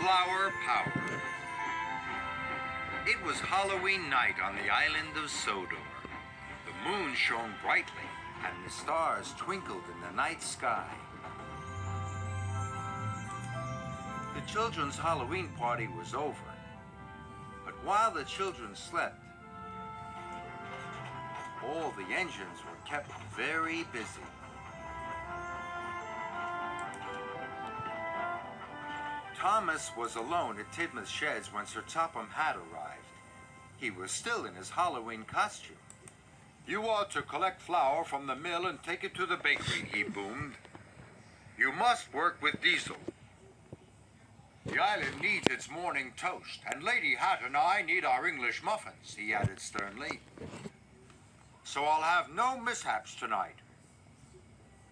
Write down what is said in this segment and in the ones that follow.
Flower Power. It was Halloween night on the island of Sodor. The moon shone brightly, and the stars twinkled in the night sky. The children's Halloween party was over, but while the children slept, all the engines were kept very busy. Thomas was alone at Tidmouth's sheds when Sir Topham Hatt arrived. He was still in his Halloween costume. "You ought to collect flour from the mill and take it to the bakery," he boomed. "You must work with Diesel. The island needs its morning toast, and Lady Hatt and I need our English muffins," he added sternly. "So I'll have no mishaps tonight."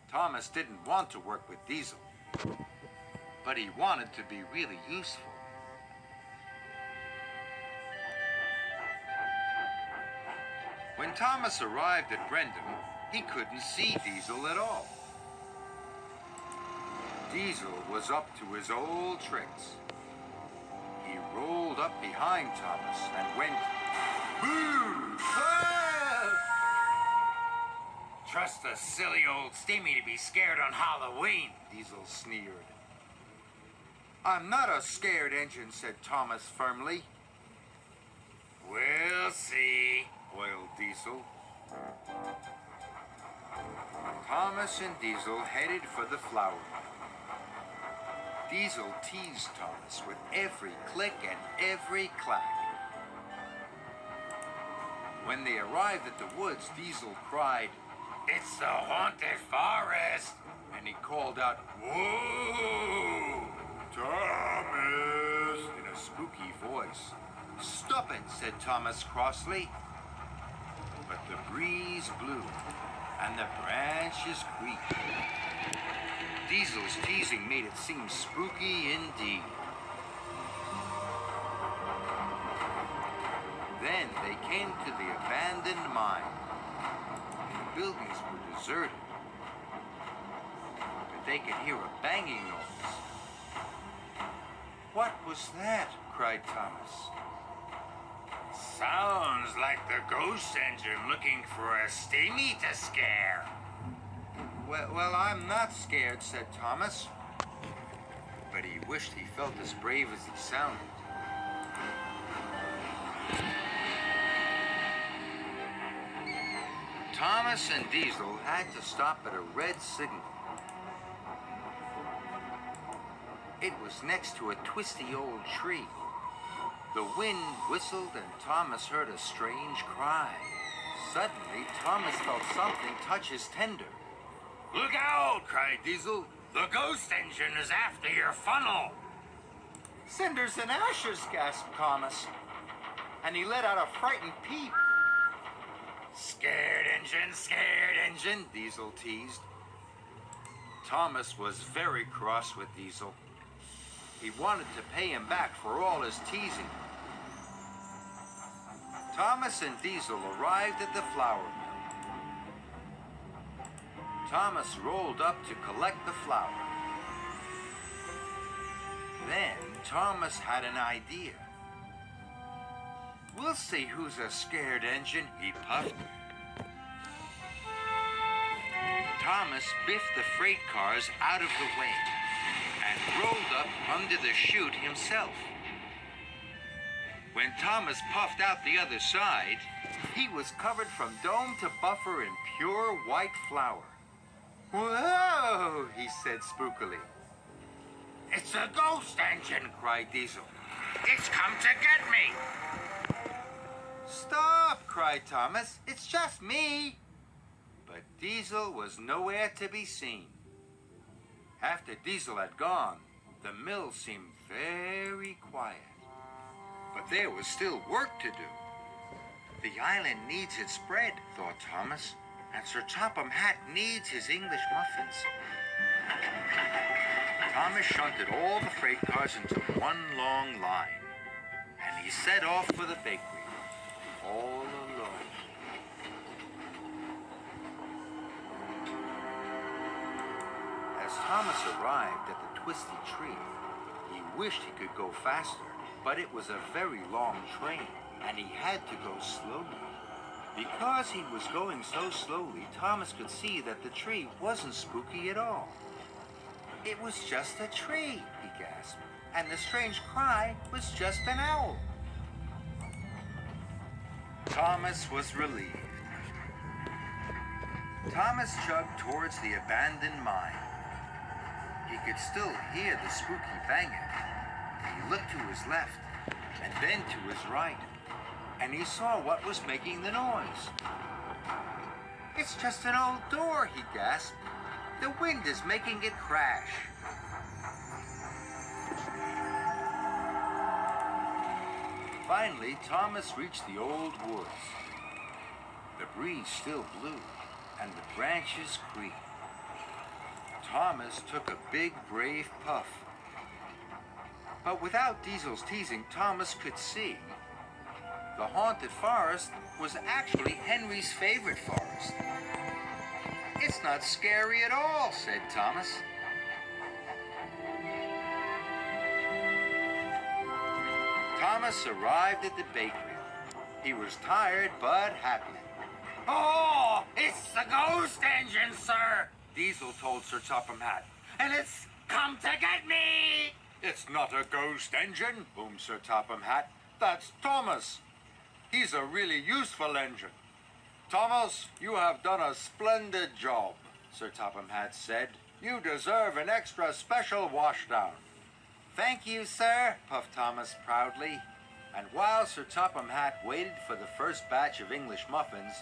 Thomas didn't want to work with Diesel, but he wanted to be really useful. When Thomas arrived at Brendam, he couldn't see Diesel at all. Diesel was up to his old tricks. He rolled up behind Thomas and went, "Boo! Ah!" "Trust the silly old steamy to be scared on Halloween," Diesel sneered. "I'm not a scared engine," said Thomas firmly. "We'll see," wailed Diesel. Thomas and Diesel headed for the flour mill. Diesel teased Thomas with every click and every clack. When they arrived at the woods, Diesel cried, "It's the haunted forest!" And he called out, "Whoa! Thomas!" in a spooky voice. "Stop it," said Thomas crossly. But the breeze blew, and the branches creaked. Diesel's teasing made it seem spooky indeed. Then they came to the abandoned mine. The buildings were deserted, but they could hear a banging noise. "What was that?" cried Thomas. "Sounds like the ghost engine looking for a steamy to scare." Well, I'm not scared," said Thomas. But he wished he felt as brave as he sounded. Thomas and Diesel had to stop at a red signal. It was next to a twisty old tree. The wind whistled and Thomas heard a strange cry. Suddenly, Thomas felt something touch his tender. "Look out!" cried Diesel. "The ghost engine is after your funnel." "Cinders and ashes!" gasped Thomas. And he let out a frightened peep. Scared engine," Diesel teased. Thomas was very cross with Diesel. He wanted to pay him back for all his teasing. Thomas and Diesel arrived at the flour mill. Thomas rolled up to collect the flour. Then Thomas had an idea. "We'll see who's a scared engine," he puffed. Thomas biffed the freight cars out of the way and rolled up under the chute himself. When Thomas puffed out the other side, he was covered from dome to buffer in pure white flour. "Whoa!" he said spookily. "It's a ghost engine!" cried Diesel. "It's come to get me!" "Stop!" cried Thomas. "It's just me!" But Diesel was nowhere to be seen. After Diesel had gone, the mill seemed very quiet. But there was still work to do. The island needs its bread, thought Thomas, and Sir Topham Hatt needs his English muffins. Thomas shunted all the freight cars into one long line, and he set off for the bakery, all alone. As Thomas arrived at the twisty tree, he wished he could go faster, but it was a very long train, and he had to go slowly. Because he was going so slowly, Thomas could see that the tree wasn't spooky at all. It was just a tree, he gasped, and the strange cry was just an owl. Thomas was relieved. Thomas chugged towards the abandoned mine. He could still hear the spooky banging. He looked to his left and then to his right, and he saw what was making the noise. It's just an old door, he gasped. The wind is making it crash. Finally, Thomas reached the old woods. The breeze still blew, and the branches creaked. Thomas took a big, brave puff. But without Diesel's teasing, Thomas could see the haunted forest was actually Henry's favorite forest. It's not scary at all, said Thomas. Thomas arrived at the bakery. He was tired but happy. Oh, it's the ghost engine, sir, Diesel told Sir Topham Hatt. And it's come to get me! It's not a ghost engine, boomed Sir Topham Hatt. That's Thomas. He's a really useful engine. Thomas, you have done a splendid job, Sir Topham Hatt said. You deserve an extra special washdown. Thank you, sir, puffed Thomas proudly. And while Sir Topham Hatt waited for the first batch of English muffins,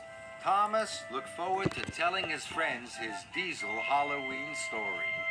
Thomas looked forward to telling his friends his Diesel Halloween story.